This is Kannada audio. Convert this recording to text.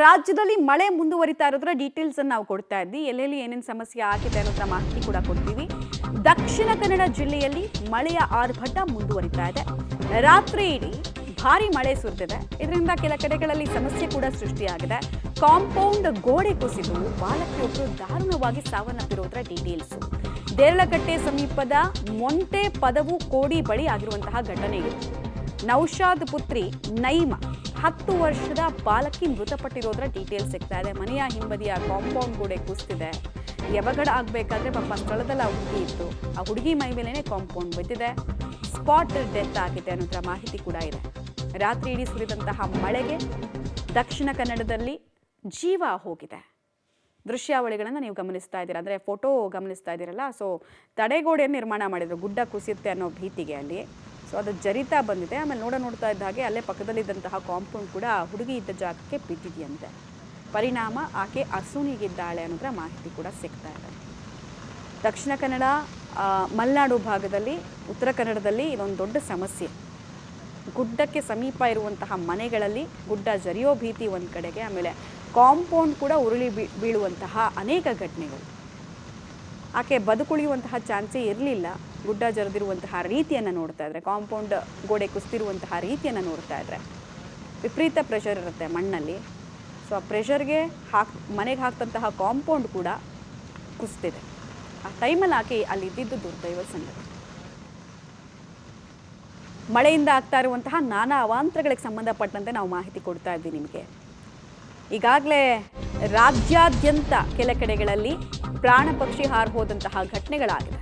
ರಾಜ್ಯದಲ್ಲಿ ಮಳೆ ಮುಂದುವರಿತಾ ಇರೋದ್ರ ಡೀಟೇಲ್ಸ್ ಅನ್ನು ನಾವು ಕೊಡ್ತಾ ಇದ್ವಿ. ಎಲ್ಲೆಲ್ಲಿ ಏನೇನು ಸಮಸ್ಯೆ ಆಗಿದೆ ಅನ್ನೋದ್ರ ಮಾಹಿತಿ ಕೂಡ ಕೊಡ್ತೀವಿ. ದಕ್ಷಿಣ ಕನ್ನಡ ಜಿಲ್ಲೆಯಲ್ಲಿ ಮಳೆಯ ಆರ್ಭಟ ಮುಂದುವರಿತಾ ಇದೆ. ರಾತ್ರಿ ಇಡೀ ಭಾರಿ ಮಳೆ ಸುರಿದಿದೆ. ಇದರಿಂದ ಕೆಲ ಕಡೆಗಳಲ್ಲಿ ಸಮಸ್ಯೆ ಕೂಡ ಸೃಷ್ಟಿಯಾಗಿದೆ. ಕಾಂಪೌಂಡ್ ಗೋಡೆ ಕುಸಿದು ಬಾಲಕಿಯೊಬ್ಬರು ದಾರುಣವಾಗಿ ಸಾವನ್ನಪ್ಪಿರೋದ್ರ ಡೀಟೇಲ್ಸ್. ದೇರಳಕಟ್ಟೆ ಸಮೀಪದ ಮೊಂಟೆ ಪದವು ಕೋಡಿ ಬಳಿ ಆಗಿರುವಂತಹ ಘಟನೆ ಇದು. ನೌಶಾದ್ ಪುತ್ರಿ ನೈಮಾ 10 ವರ್ಷದ ಬಾಲಕಿ ಮೃತಪಟ್ಟಿರೋದ್ರ ಡೀಟೇಲ್ಸ್ ಸಿಗ್ತಾ ಇದೆ. ಮನೆಯ ಹಿಂಬದಿಯ ಕಾಂಪೌಂಡ್ ಗೋಡೆ ಕುಸಿದಿದೆ. ಈ ಅವಘಡ ಆಗಬೇಕಾದ್ರೆ ಪಾಪ ಸ್ಥಳದಲ್ಲಿ ಆ ಹುಡುಗಿ ಇತ್ತು. ಆ ಹುಡುಗಿ ಮೈ ಮೇಲೇನೆ ಕಾಂಪೌಂಡ್ ಬಿದ್ದಿದೆ. ಸ್ಪಾಟ್ ಡೆತ್ ಆಗಿದೆ ಅನ್ನೋದ್ರ ಮಾಹಿತಿ ಕೂಡ ಇದೆ. ರಾತ್ರಿ ಇಡೀ ಸುರಿದಂತಹ ಮಳೆಗೆ ದಕ್ಷಿಣ ಕನ್ನಡದಲ್ಲಿ ಜೀವ ಹೋಗಿದೆ. ದೃಶ್ಯಾವಳಿಗಳನ್ನು ನೀವು ಗಮನಿಸ್ತಾ ಇದ್ದೀರಾ, ಅಂದರೆ ಫೋಟೋ ಗಮನಿಸ್ತಾ ಇದ್ದೀರಲ್ಲ. ಸೊ ತಡೆಗೋಡೆಯನ್ನು ನಿರ್ಮಾಣ ಮಾಡಿದ್ರು ಗುಡ್ಡ ಕುಸಿಯುತ್ತೆ ಅನ್ನೋ ಭೀತಿಗೆ ಅಲ್ಲಿ. ಸೊ ಅದು ಜರಿತಾ ಬಂದಿದೆ. ಆಮೇಲೆ ನೋಡ್ತಾ ಇದ್ದ ಹಾಗೆ ಅಲ್ಲೇ ಪಕ್ಕದಲ್ಲಿದ್ದಂತಹ ಕಾಂಪೌಂಡ್ ಕೂಡ ಹುಡುಗಿ ಇದ್ದ ಜಾಗಕ್ಕೆ ಬಿದ್ದಿದೆಯಂತೆ. ಪರಿಣಾಮ ಆಕೆ ಅಸುನೀಗಿದ್ದಾಳೆ ಅನ್ನೋದ್ರ ಮಾಹಿತಿ ಕೂಡ ಸಿಗ್ತಾ ಇದೆ. ದಕ್ಷಿಣ ಕನ್ನಡ, ಮಲೆನಾಡು ಭಾಗದಲ್ಲಿ, ಉತ್ತರ ಕನ್ನಡದಲ್ಲಿ ಇದೊಂದು ದೊಡ್ಡ ಸಮಸ್ಯೆ. ಗುಡ್ಡಕ್ಕೆ ಸಮೀಪ ಇರುವಂತಹ ಮನೆಗಳಲ್ಲಿ ಗುಡ್ಡ ಜರಿಯೋ ಭೀತಿ ಒಂದು ಕಡೆಗೆ, ಆಮೇಲೆ ಕಾಂಪೌಂಡ್ ಕೂಡ ಉರುಳಿ ಬೀಳುವಂತಹ ಅನೇಕ ಘಟನೆಗಳು. ಆಕೆ ಬದುಕುಳಿಯುವಂತಹ ಚಾನ್ಸೇ ಇರಲಿಲ್ಲ. ಗುಡ್ಡ ಜರಿದಿರುವಂತಹ ರೀತಿಯನ್ನು ನೋಡ್ತಾ ಇದ್ರೆ, ಕಾಂಪೌಂಡ್ ಗೋಡೆ ಕುಸಿದಿರುವಂತಹ ರೀತಿಯನ್ನು ನೋಡ್ತಾ ಇದ್ರೆ ವಿಪರೀತ ಪ್ರೆಷರ್ ಇರುತ್ತೆ ಮಣ್ಣಲ್ಲಿ. ಸೊ ಆ ಪ್ರೆಷರ್ಗೆ ಮನೆಗೆ ಹಾಕ್ತಂತಹ ಕಾಂಪೌಂಡ್ ಕೂಡ ಕುಸಿದಿದೆ. ಆ ಟೈಮಲ್ಲಿ ಆಕೆ ಅಲ್ಲಿ ಇದ್ದಿದ್ದು ದುರ್ದೈವ ಸಂಗತಿ. ಮಳೆಯಿಂದ ಆಗ್ತಾ ಇರುವಂತಹ ನಾನಾ ಅವಾಂತರಗಳಿಗೆ ಸಂಬಂಧಪಟ್ಟಂತೆ ನಾವು ಮಾಹಿತಿ ಕೊಡ್ತಾ ಇದ್ವಿ ನಿಮಗೆ. ಈಗಾಗಲೇ ರಾಜ್ಯಾದ್ಯಂತ ಕೆಲ ಕಡೆಗಳಲ್ಲಿ ಪ್ರಾಣ ಪಕ್ಷಿ ಹಾರಿ ಹೋದಂತಹ ಘಟನೆಗಳಾಗಿದೆ.